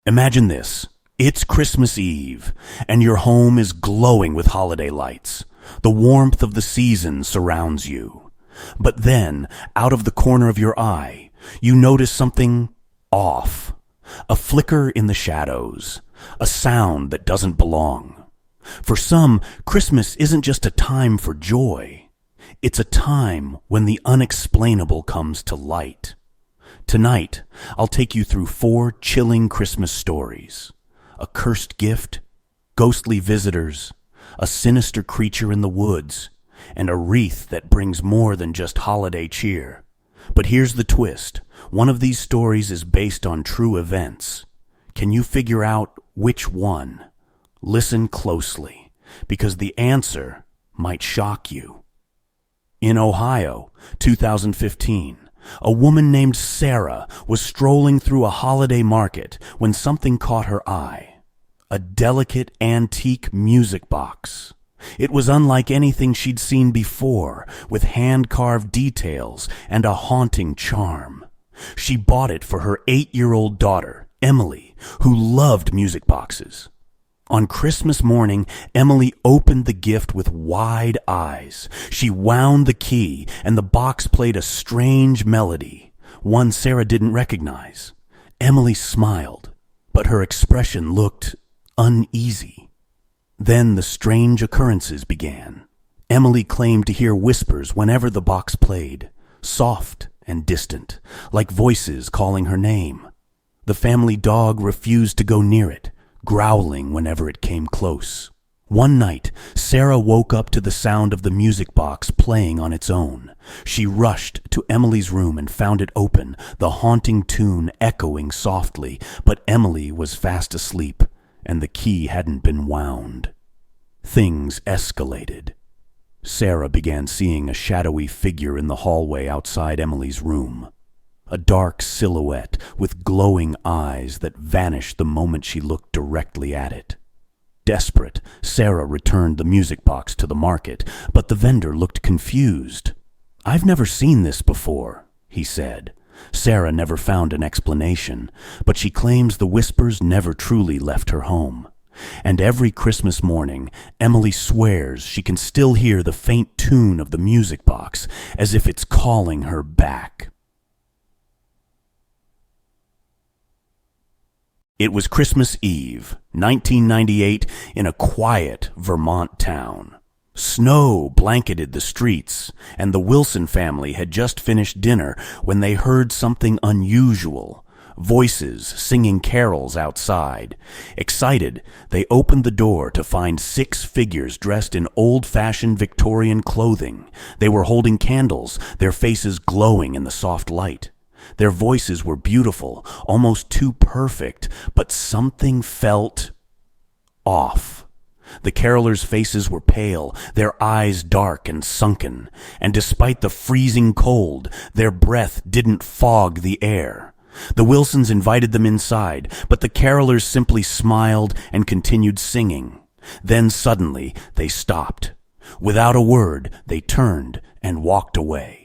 Imagine this. It's Christmas Eve, and your home is glowing with holiday lights. The warmth of the season surrounds you. But then, out of the corner of your eye, you notice something off. A flicker in the shadows. A sound that doesn't belong. For some, Christmas isn't just a time for joy. It's a time when the unexplainable comes to light. Tonight, I'll take you through 4 chilling Christmas stories. A cursed gift, ghostly visitors, a sinister creature in the woods, and a wreath that brings more than just holiday cheer. But here's the twist. One of these stories is based on true events. Can you figure out which one? Listen closely, because the answer might shock you. In Ohio, 2015, a woman named Sarah was strolling through a holiday market when something caught her eye. A delicate antique music box. It was unlike anything she'd seen before, with hand-carved details and a haunting charm. She bought it for her 8-year-old daughter, Emily, who loved music boxes. On Christmas morning, Emily opened the gift with wide eyes. She wound the key, and the box played a strange melody, one Sarah didn't recognize. Emily smiled, but her expression looked uneasy. Then the strange occurrences began. Emily claimed to hear whispers whenever the box played, soft and distant, like voices calling her name. The family dog refused to go near it, growling whenever it came close. One night, Sarah woke up to the sound of the music box playing on its own. She rushed to Emily's room and found it open, the haunting tune echoing softly, but Emily was fast asleep, and the key hadn't been wound. Things escalated. Sarah began seeing a shadowy figure in the hallway outside Emily's room. A dark silhouette with glowing eyes that vanished the moment she looked directly at it. Desperate, Sarah returned the music box to the market, but the vendor looked confused. "I've never seen this before," he said. Sarah never found an explanation, but she claims the whispers never truly left her home. And every Christmas morning, Emily swears she can still hear the faint tune of the music box, as if it's calling her back. It was Christmas Eve, 1998, in a quiet Vermont town. Snow blanketed the streets, and the Wilson family had just finished dinner when they heard something unusual. Voices singing carols outside. Excited, they opened the door to find 6 figures dressed in old-fashioned Victorian clothing. They were holding candles, their faces glowing in the soft light. Their voices were beautiful, almost too perfect, but something felt off. The carolers' faces were pale, their eyes dark and sunken, and despite the freezing cold, their breath didn't fog the air. The Wilsons invited them inside, but the carolers simply smiled and continued singing. Then suddenly they stopped. Without a word, they turned and walked away.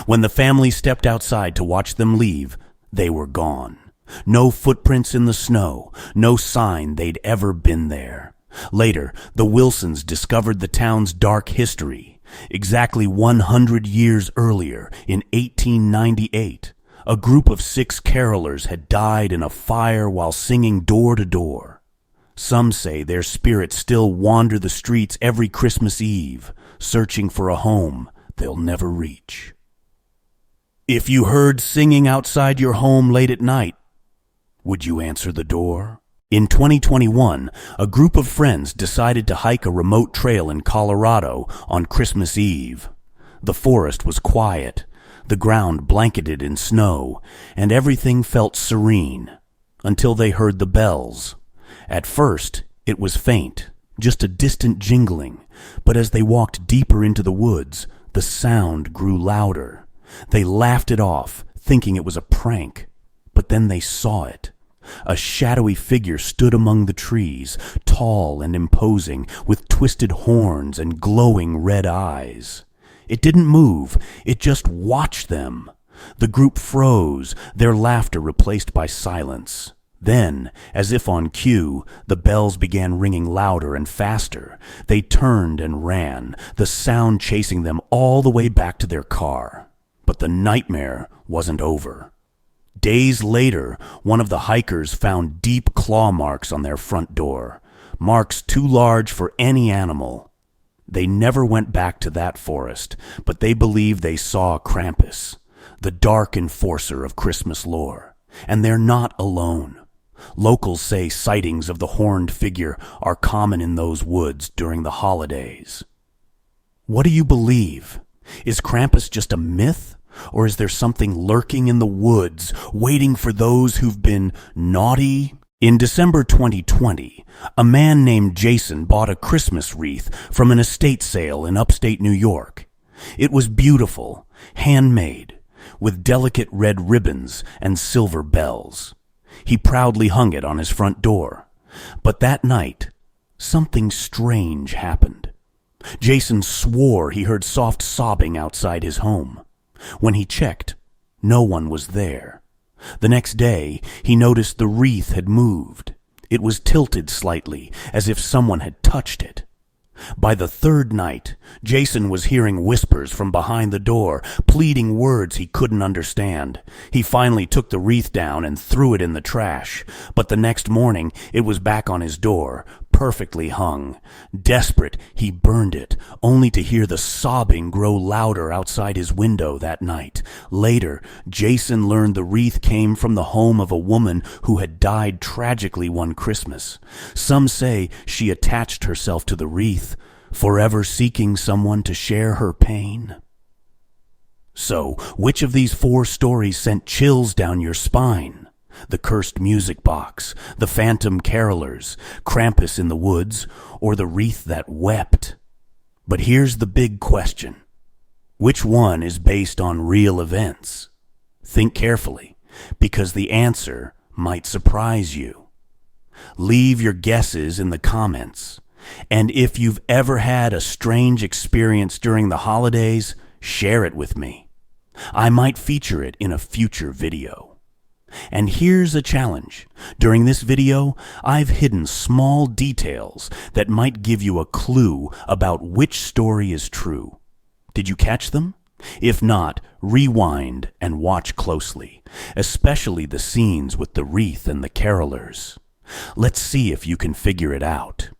When the family stepped outside to watch them leave, they were gone. No footprints in the snow, no sign they'd ever been there. Later, the Wilsons discovered the town's dark history. Exactly 100 years earlier, in 1898, a group of 6 carolers had died in a fire while singing door to door. Some say their spirits still wander the streets every Christmas Eve, searching for a home they'll never reach. If you heard singing outside your home late at night, would you answer the door? In 2021, a group of friends decided to hike a remote trail in Colorado on Christmas Eve. The forest was quiet, the ground blanketed in snow, and everything felt serene, until they heard the bells. At first, it was faint, just a distant jingling, but as they walked deeper into the woods, the sound grew louder. They laughed it off, thinking it was a prank, but then they saw it. A shadowy figure stood among the trees, tall and imposing, with twisted horns and glowing red eyes. It didn't move, it just watched them. The group froze, their laughter replaced by silence. Then, as if on cue, the bells began ringing louder and faster. They turned and ran, the sound chasing them all the way back to their car. But the nightmare wasn't over. Days later, one of the hikers found deep claw marks on their front door, marks too large for any animal. They never went back to that forest, but they believe they saw Krampus, the dark enforcer of Christmas lore. And they're not alone. Locals say sightings of the horned figure are common in those woods during the holidays. What do you believe? Is Krampus just a myth? Or is there something lurking in the woods, waiting for those who've been naughty? In December 2020, a man named Jason bought a Christmas wreath from an estate sale in upstate New York. It was beautiful, handmade, with delicate red ribbons and silver bells. He proudly hung it on his front door. But that night, something strange happened. Jason swore he heard soft sobbing outside his home. When he checked, no one was there. The next day, he noticed the wreath had moved. It was tilted slightly, as if someone had touched it. By the third night, Jason was hearing whispers from behind the door, pleading words he couldn't understand. He finally took the wreath down and threw it in the trash, but the next morning it was back on his door, perfectly hung. Desperate, he burned it, only to hear the sobbing grow louder outside his window that night. Later, Jason learned the wreath came from the home of a woman who had died tragically one Christmas. Some say she attached herself to the wreath, forever seeking someone to share her pain. So, which of these 4 stories sent chills down your spine? The cursed music box, the phantom carolers, Krampus in the woods, or the wreath that wept? But here's the big question. Which one is based on real events? Think carefully, because the answer might surprise you. Leave your guesses in the comments. And if you've ever had a strange experience during the holidays, share it with me. I might feature it in a future video. And here's a challenge. During this video, I've hidden small details that might give you a clue about which story is true. Did you catch them? If not, rewind and watch closely, especially the scenes with the wreath and the carolers. Let's see if you can figure it out.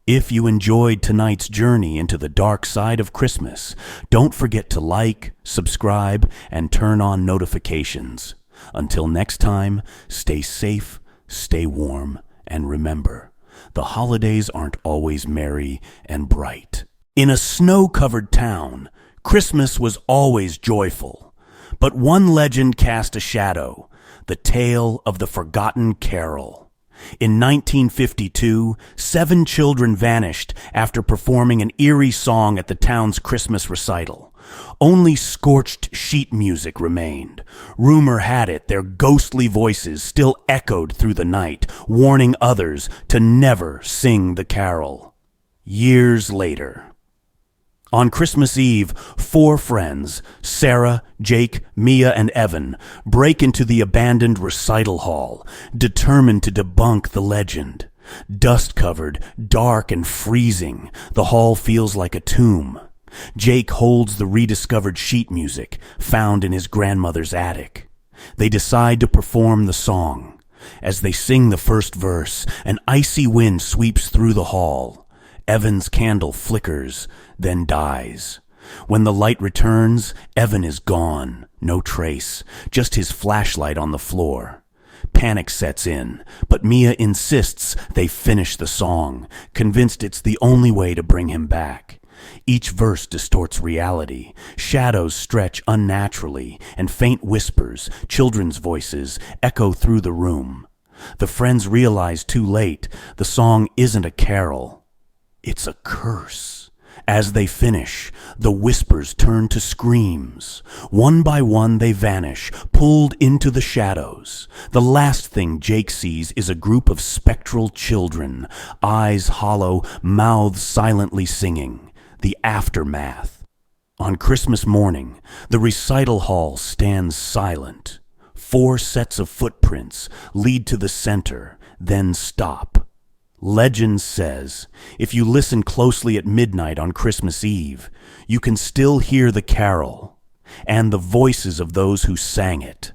If you enjoyed tonight's journey into the dark side of Christmas, don't forget to like, subscribe, and turn on notifications. Until next time, stay safe, stay warm, and remember, the holidays aren't always merry and bright. In a snow-covered town, Christmas was always joyful. But one legend cast a shadow, the tale of the forgotten carol. In 1952, 7 children vanished after performing an eerie song at the town's Christmas recital. Only scorched sheet music remained. Rumor had it their ghostly voices still echoed through the night, warning others to never sing the carol. Years later, on Christmas Eve, 4 friends, Sarah, Jake, Mia, and Evan, break into the abandoned recital hall, determined to debunk the legend. Dust-covered, dark, and freezing, the hall feels like a tomb. Jake holds the rediscovered sheet music found in his grandmother's attic. They decide to perform the song. As they sing the first verse, an icy wind sweeps through the hall. Evan's candle flickers, then dies. When the light returns, Evan is gone, no trace, just his flashlight on the floor. Panic sets in, but Mia insists they finish the song, convinced it's the only way to bring him back. Each verse distorts reality. Shadows stretch unnaturally, and faint whispers, children's voices, echo through the room. The friends realize too late the song isn't a carol. It's a curse. As they finish, the whispers turn to screams. One by one they vanish, pulled into the shadows. The last thing Jake sees is a group of spectral children, eyes hollow, mouths silently singing. The aftermath. On Christmas morning, the recital hall stands silent, 4 sets of footprints lead to the center, then stop. Legend says, if you listen closely at midnight on Christmas Eve, you can still hear the carol and the voices of those who sang it.